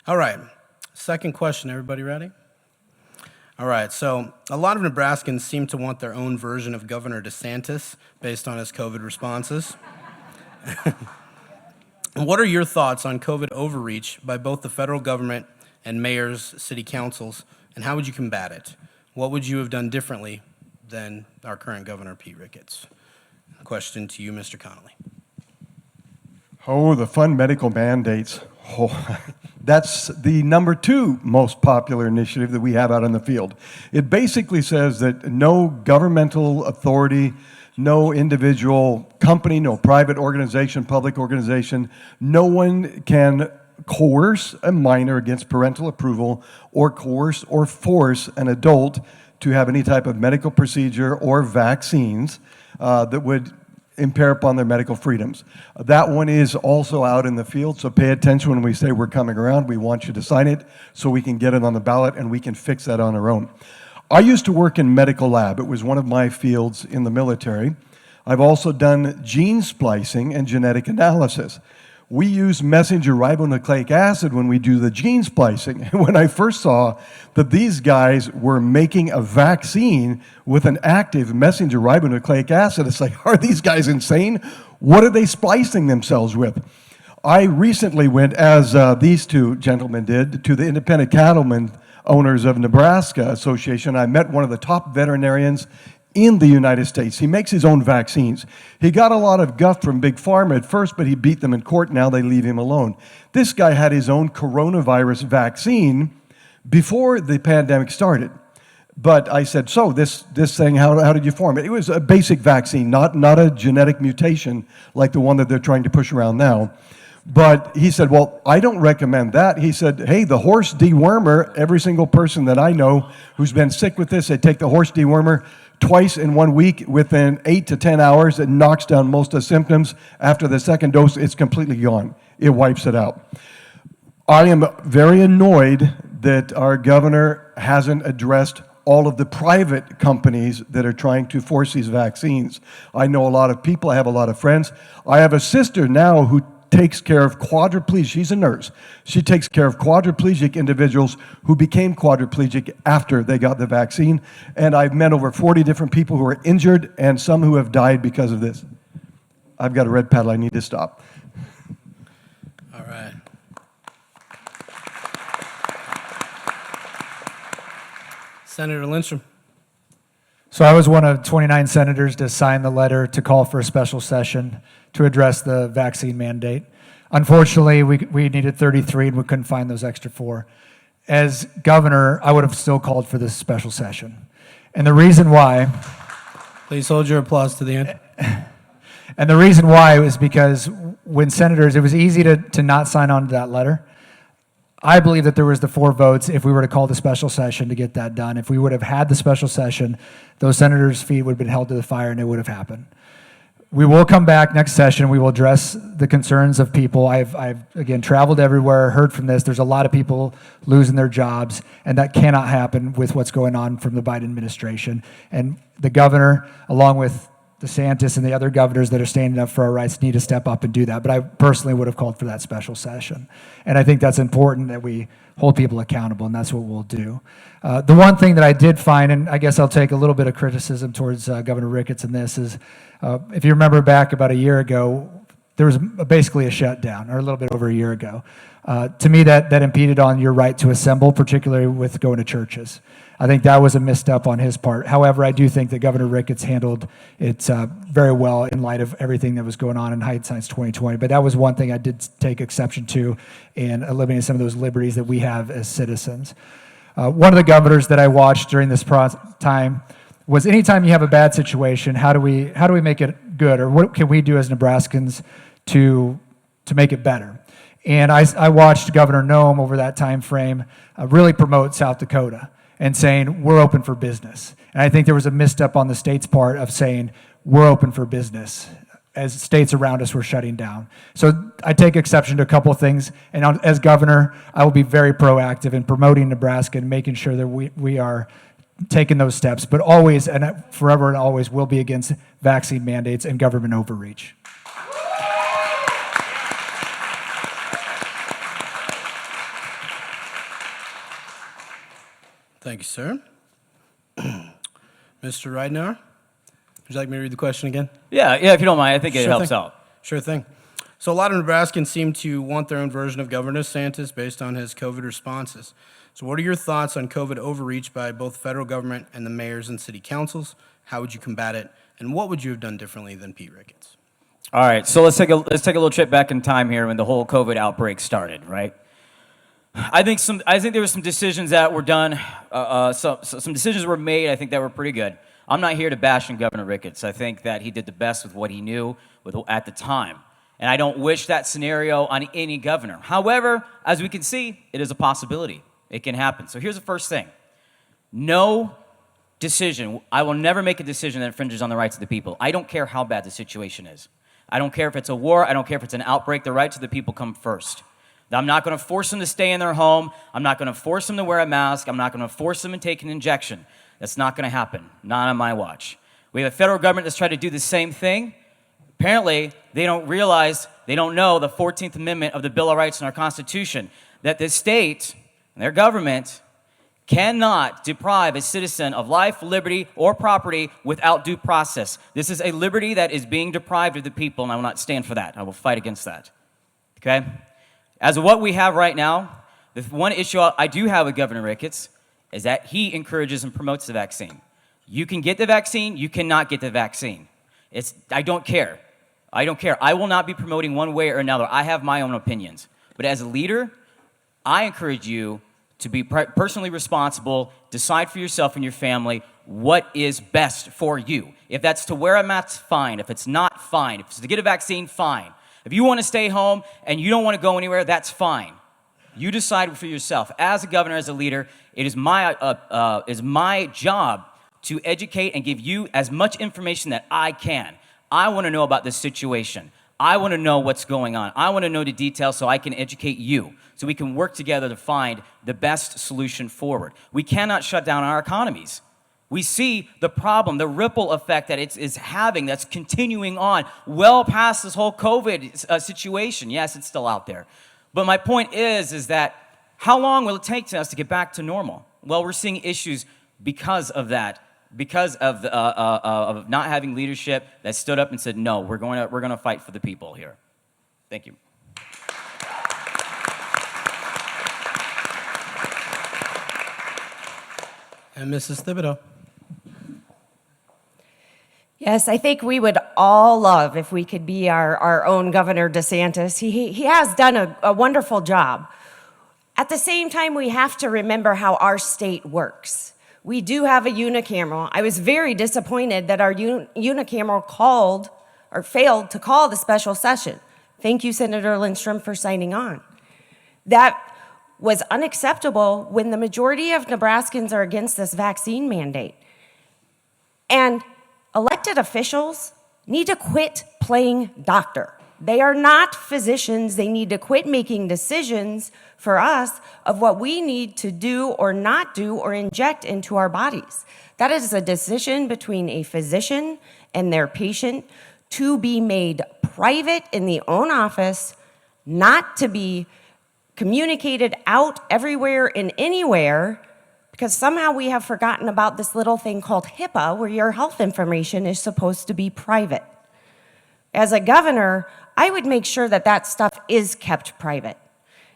All right, second question. Everybody ready? All right, so a lot of Nebraskans seem to want their own version of Governor DeSantis based on his COVID responses. What are your thoughts on COVID overreach by both the federal government and mayors, city councils, and how would you combat it? What would you have done differently than our current Governor Pete Ricketts? Question to you, Mr. Connolly. Oh, the fun medical mandates. Oh, that's the number 2 most popular initiative that we have out in the field. It basically says that no governmental authority, no individual company, no private organization, public organization, no one can coerce a minor against parental approval or coerce or force an adult to have any type of medical procedure or vaccines that would impair upon their medical freedoms. That one is also out in the field, so pay attention when we say we're coming around. We want you to sign it so we can get it on the ballot and we can fix that on our own. I used to work in medical lab. It was one of my fields in the military. I've also done gene splicing and genetic analysis. We use messenger ribonucleic acid when we do the gene splicing. When I first saw that these guys were making a vaccine with an active messenger ribonucleic acid, it's like, are these guys insane? What are they splicing themselves with? I recently went, as these two gentlemen did, to the Independent Cattlemen Owners of Nebraska Association. I met one of the top veterinarians in the United States. He makes his own vaccines. He got a lot of guff from Big Pharma at first, but he beat them in court. Now they leave him alone. This guy had his own coronavirus vaccine before the pandemic started. But I said, so this thing, how did you form it? It was a basic vaccine, not a genetic mutation like the one that they're trying to push around now. But he said, well, I don't recommend that. He said, hey, the horse dewormer, every single person that I know who's been sick with this, they take the horse dewormer twice in 1 week within 8 to 10 hours. It knocks down most of the symptoms. After the second dose, it's completely gone. It wipes it out. I am very annoyed that our governor hasn't addressed all of the private companies that are trying to force these vaccines. I know a lot of people. I have a lot of friends. I have a sister now who takes care of quadriplegic. She's a nurse. She takes care of quadriplegic individuals who became quadriplegic after they got the vaccine. And I've met over 40 different people who are injured and some who have died because of this. I've got a red paddle. I need to stop. All right. Senator Lindstrom. So I was one of 29 senators to sign the letter to call for a special session to address the vaccine mandate. Unfortunately, we needed 33 and we couldn't find those extra 4. As governor, I would have still called for this special session. And the reason why... Please hold your applause to the end. And the reason why is because when senators, it was easy to not sign on to that letter. I believe that there was the 4 votes if we were to call the special session to get that done. If we would have had the special session, those senators' feet would have been held to the fire and it would have happened. We will come back next session. We will address the concerns of people. I've again, traveled everywhere, heard from this. There's a lot of people losing their jobs, and that cannot happen with what's going on from the Biden administration. And the governor, along with DeSantis and the other governors that are standing up for our rights, need to step up and do that. But I personally would have called for that special session. And I think that's important that we hold people accountable, and that's what we'll do. The one thing that I did find, and I guess I'll take a little bit of criticism towards Governor Ricketts in this, is if you remember back about a year ago, there was basically a shutdown, or a little bit over a year ago. To me, that impeded on your right to assemble, particularly with going to churches. I think that was a misstep on his part. However, I do think that Governor Ricketts handled it very well in light of everything that was going on in hindsight's 2020. But that was one thing I did take exception to in eliminating some of those liberties that we have as citizens. One of the governors that I watched during this time was anytime you have a bad situation, how do we make it good, or what can we do as Nebraskans to make it better? And I watched Governor Noem over that time frame really promote South Dakota and saying, we're open for business. And I think there was a misstep on the state's part of saying, we're open for business, as states around us were shutting down. So I take exception to a couple of things, and as governor, I will be very proactive in promoting Nebraska and making sure that we are taking those steps, but always and forever and always will be against vaccine mandates and government overreach. Thank you, sir. Mr. Ridenour, would you like me to read the question again? Yeah, if you don't mind, I think it Sure helps thing. out. Sure thing. So a lot of Nebraskans seem to want their own version of Governor DeSantis based on his COVID responses. So what are your thoughts on COVID overreach by both the federal government and the mayors and city councils? How would you combat it? And what would you have done differently than Pete Ricketts? All right, so let's take a little trip back in time here when the whole COVID outbreak started, right? I think there were some decisions that were done, some decisions were made, I think, that were pretty good. I'm not here to bash on Governor Ricketts. I think that he did the best with what he knew at the time. And I don't wish that scenario on any governor. However, as we can see, it is a possibility. It can happen. So here's the first thing. No decision. I will never make a decision that infringes on the rights of the people. I don't care how bad the situation is. I don't care if it's a war. I don't care if it's an outbreak. The rights of the people come first. I'm not going to force them to stay in their home. I'm not going to force them to wear a mask. I'm not going to force them to take an injection. That's not going to happen. Not on my watch. We have a federal government that's tried to do the same thing. Apparently, they don't know the 14th Amendment of the Bill of Rights in our Constitution, that the state and their government cannot deprive a citizen of life, liberty, or property without due process. This is a liberty that is being deprived of the people, and I will not stand for that. I will fight against that. Okay? As of what we have right now, the one issue I do have with Governor Ricketts is that he encourages and promotes the vaccine. You can get the vaccine, you cannot get the vaccine. I don't care. I don't care. I will not be promoting one way or another. I have my own opinions. But as a leader, I encourage you to be personally responsible, decide for yourself and your family what is best for you. If that's to wear a mask, fine. If it's not, fine. If it's to get a vaccine, fine. If you want to stay home and you don't want to go anywhere, that's fine. You decide for yourself. As a governor, as a leader, it is my job to educate and give you as much information that I can. I want to know about this situation. I want to know what's going on. I want to know the details so I can educate you, so we can work together to find the best solution forward. We cannot shut down our economies. We see the problem, the ripple effect that it's having, that's continuing on well past this whole COVID situation. Yes, it's still out there. But my point is that how long will it take us to get back to normal? Well, we're seeing issues because of that. Because of not having leadership that stood up and said, no, we're going to fight for the people here. Thank you. And Mrs. Thibodeau. Yes, I think we would all love if we could be our own Governor DeSantis. He has done a wonderful job. At the same time, we have to remember how our state works. We do have a unicameral. I was very disappointed that our unicameral called or failed to call the special session. Thank you, Senator Lindstrom, for signing on. That was unacceptable when the majority of Nebraskans are against this vaccine mandate. And elected officials need to quit playing doctor. They are not physicians. They need to quit making decisions for us of what we need to do or not do or inject into our bodies. That is a decision between a physician and their patient to be made private in the own office, not to be communicated out everywhere and anywhere, because somehow we have forgotten about this little thing called HIPAA, where your health information is supposed to be private. As a governor, I would make sure that that stuff is kept private.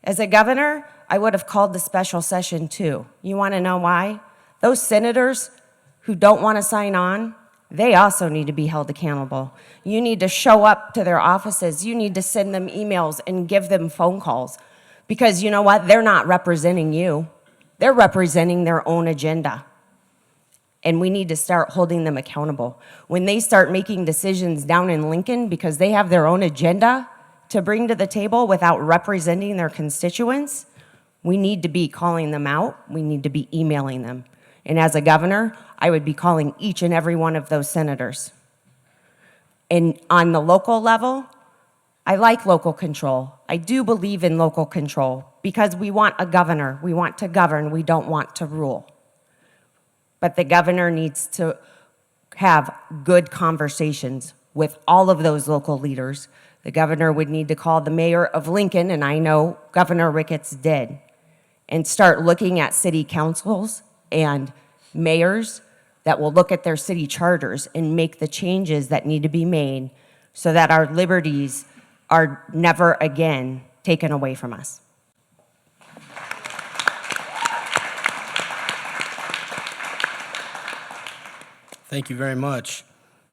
As a governor, I would have called the special session too. You want to know why? Those senators who don't want to sign on, they also need to be held accountable. You need to show up to their offices. You need to send them emails and give them phone calls. Because you know what? They're not representing you. They're representing their own agenda. And we need to start holding them accountable. When they start making decisions down in Lincoln because they have their own agenda to bring to the table without representing their constituents, we need to be calling them out. We need to be emailing them. And as a governor, I would be calling each and every one of those senators. And on the local level, I like local control. I do believe in local control because we want a governor. We want to govern. We don't want to rule. But the governor needs to have good conversations with all of those local leaders. The governor would need to call the mayor of Lincoln, and I know Governor Ricketts did, and start looking at city councils and mayors that will look at their city charters and make the changes that need to be made so that our liberties are never again taken away from us. Thank you very much.